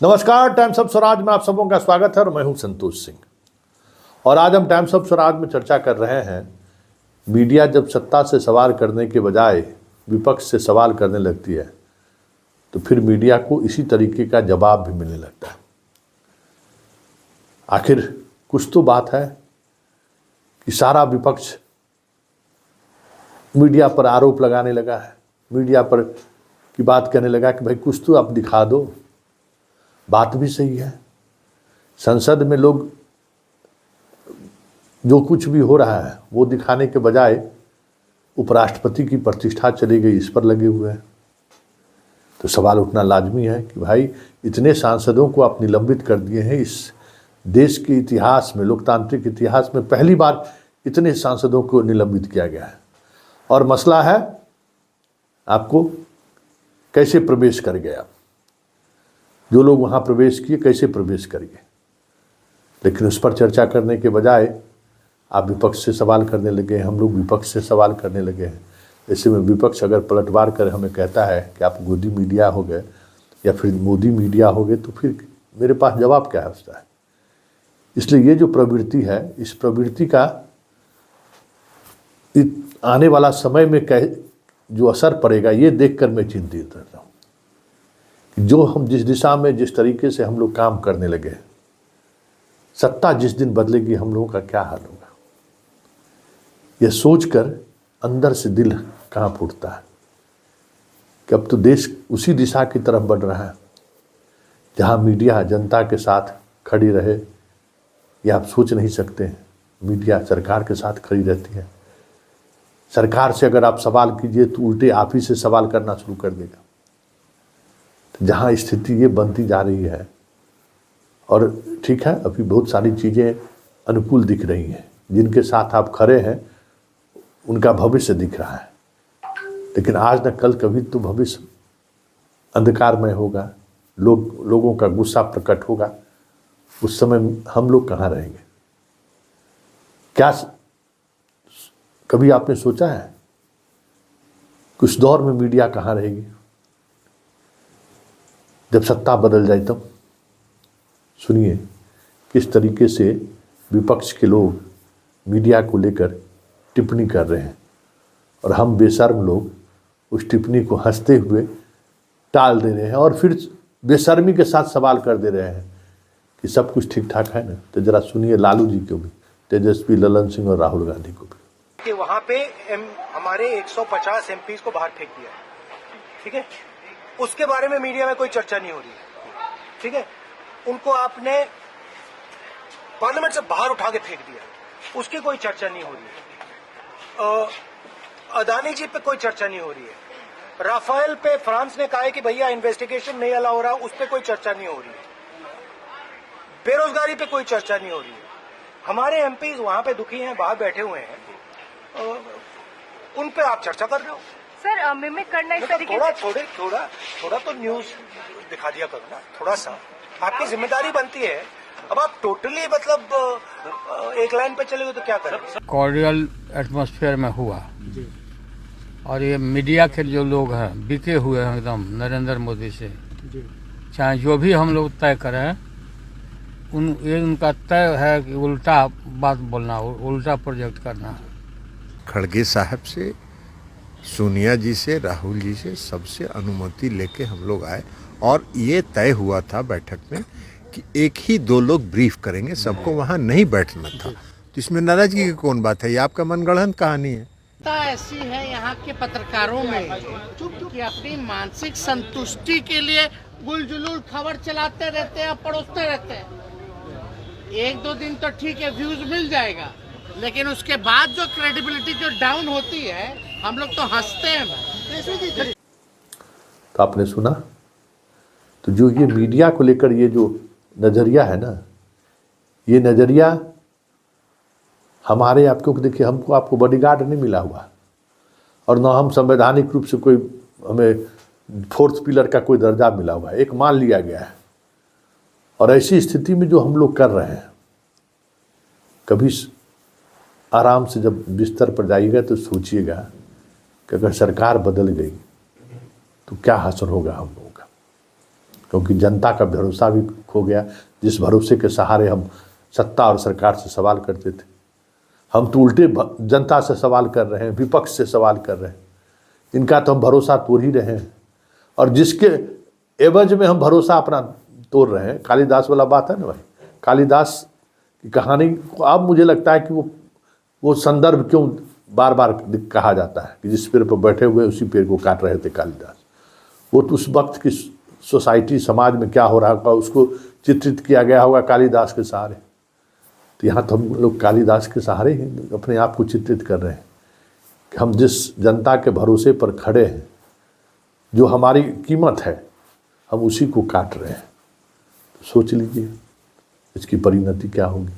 नमस्कार, times of Swaraj में आप सबों का स्वागत है और मैं हूं संतोष सिंह। और आज हम टाइम्स ऑफ स्वराज में चर्चा कर रहे हैं, मीडिया जब सत्ता से सवाल करने के बजाय विपक्ष से सवाल करने लगती है तो फिर मीडिया को इसी तरीके का जवाब भी मिलने लगता है। आखिर कुछ तो बात है कि सारा विपक्ष मीडिया पर आरोप लगाने लगा है, मीडिया पर की बात करने लगा कि भाई कुछ तो आप दिखा दो। बात भी सही है, संसद में लोग जो कुछ भी हो रहा है वो दिखाने के बजाय उपराष्ट्रपति की प्रतिष्ठा चली गई, इस पर लगे हुए हैं। तो सवाल उठना लाजमी है कि भाई इतने सांसदों को आप निलंबित कर दिए हैं। इस देश के इतिहास में, लोकतांत्रिक इतिहास में पहली बार इतने सांसदों को निलंबित किया गया है। और मसला है आपको कैसे प्रवेश कर गया, जो लोग वहाँ प्रवेश किए कैसे प्रवेश करिए। लेकिन उस पर चर्चा करने के बजाय आप विपक्ष से सवाल करने लगे हैं, हम लोग विपक्ष से सवाल करने लगे हैं। ऐसे में विपक्ष अगर पलटवार कर हमें कहता है कि आप गोदी मीडिया हो गए या फिर मोदी मीडिया हो गए, तो फिर मेरे पास जवाब क्या है उसका है। इसलिए ये जो प्रवृत्ति है, इस प्रवृत्ति का आने वाला समय में जो असर पड़ेगा ये देखकर मैं चिंतित रहता हूँ। जो हम जिस दिशा में जिस तरीके से हम लोग काम करने लगे, सत्ता जिस दिन बदलेगी हम लोगों का क्या हाल होगा, यह सोचकर अंदर से दिल कांप उठता है कि अब तो देश उसी दिशा की तरफ बढ़ रहा है जहां मीडिया जनता के साथ खड़ी रहे। यह आप सोच नहीं सकते हैं, मीडिया सरकार के साथ खड़ी रहती है। सरकार से अगर आप सवाल कीजिए तो उल्टे आप ही से सवाल करना शुरू कर देगा। जहाँ स्थिति ये बनती जा रही है, और ठीक है अभी बहुत सारी चीज़ें अनुकूल दिख रही हैं, जिनके साथ आप खड़े हैं उनका भविष्य दिख रहा है। लेकिन आज न कल कभी तो भविष्य अंधकारमय होगा, लोगों का गुस्सा प्रकट होगा। उस समय हम लोग कहाँ रहेंगे? क्या कभी आपने सोचा है कि उस दौर में मीडिया कहाँ रहेगी जब सत्ता बदल जाए तब? सुनिए किस तरीके से विपक्ष के लोग मीडिया को लेकर टिप्पणी कर रहे हैं और हम बेशर्म लोग उस टिप्पणी को हंसते हुए टाल दे रहे हैं और फिर बेशर्मी के साथ सवाल कर दे रहे हैं कि सब कुछ ठीक ठाक है ना। तो जरा सुनिए लालू जी को भी, तेजस्वी, ललन सिंह और राहुल गांधी को भी कि वहां पे हमारे 150 एमपीज को बाहर फेंक दिया, ठीक है। उसके बारे में मीडिया में कोई चर्चा नहीं हो रही है, ठीक है। उनको आपने पार्लियामेंट से बाहर उठा के फेंक दिया, उसकी कोई चर्चा नहीं हो रही है। अदानी जी पे कोई चर्चा नहीं हो रही है। राफेल पे फ्रांस ने कहा है कि भैया इन्वेस्टिगेशन नहीं अलाउ हो रहा, उस पर कोई चर्चा नहीं हो रही है। बेरोजगारी पे कोई चर्चा नहीं हो रही है। हमारे एमपीज वहां पे दुखी हैं, बाहर बैठे हुए हैं, उन पे आप चर्चा कर रहे हो। सर मिमिक करना इस तरीके से थोड़ा तो न्यूज दिखा दिया करो ना, थोड़ा सा आपकी जिम्मेदारी बनती है। अब आप टोटली मतलब एक लाइन पे चले गए तो क्या करें? कॉर्डियल एटमॉस्फेयर में हुआ और ये मीडिया के जो लोग हैं बिके हुए हैं एकदम नरेंद्र मोदी से, चाहे जो भी हम लोग तय करें उनका तय है कि उल्टा बात बोलना, उल्टा प्रोजेक्ट करना। खड़गे साहब से, सोनिया जी से, राहुल जी से, सबसे अनुमति लेके हम लोग आए और ये तय हुआ था बैठक में कि एक ही दो लोग ब्रीफ करेंगे, सबको वहाँ नहीं बैठना था। तो इसमें नाराजगी की कौन बात है? ये आपका मनगढ़ंत कहानी है। ऐसी है यहाँ के पत्रकारों में कि अपनी मानसिक संतुष्टि के लिए गुलजुलूल खबर चलाते रहते हैं, परोसते रहते हैं। एक दो दिन तो ठीक है, व्यूज मिल जाएगा, लेकिन उसके बाद जो क्रेडिबिलिटी जो डाउन होती है, हम लोग तो हंसते हैं। तो आपने सुना, तो जो ये मीडिया को लेकर ये जो नज़रिया है ना, ये नज़रिया हमारे आपको देखिए, हमको आपको बॉडीगार्ड नहीं मिला हुआ और ना हम संवैधानिक रूप से कोई हमें फोर्थ पिलर का कोई दर्जा मिला हुआ है, एक मान लिया गया है। और ऐसी स्थिति में जो हम लोग कर रहे हैं, कभी आराम से जब बिस्तर पर जाइएगा तो सोचिएगा कि अगर सरकार बदल गई तो क्या हासिल होगा हम लोगों का। क्योंकि जनता का भरोसा भी खो गया। जिस भरोसे के सहारे हम सत्ता और सरकार से सवाल करते थे, हम तो उल्टे जनता से सवाल कर रहे हैं, विपक्ष से सवाल कर रहे हैं। इनका तो हम भरोसा तोड़ ही रहे हैं, और जिसके एवज में हम भरोसा अपना तोड़ रहे हैं। कालिदास वाला बात है ना भाई, कालिदास की कहानी को अब मुझे लगता है कि वो संदर्भ क्यों बार बार कहा जाता है कि जिस पेड़ पर बैठे हुए उसी पेड़ को काट रहे थे कालिदास। वो तो उस वक्त की सोसाइटी, समाज में क्या हो रहा होगा उसको चित्रित किया गया होगा कालिदास के सहारे। तो यहाँ तो हम लोग कालिदास के सहारे ही अपने आप को चित्रित कर रहे हैं कि हम जिस जनता के भरोसे पर खड़े हैं, जो हमारी कीमत है, हम उसी को काट रहे हैं। तो सोच लीजिए इसकी परिणति क्या होगी।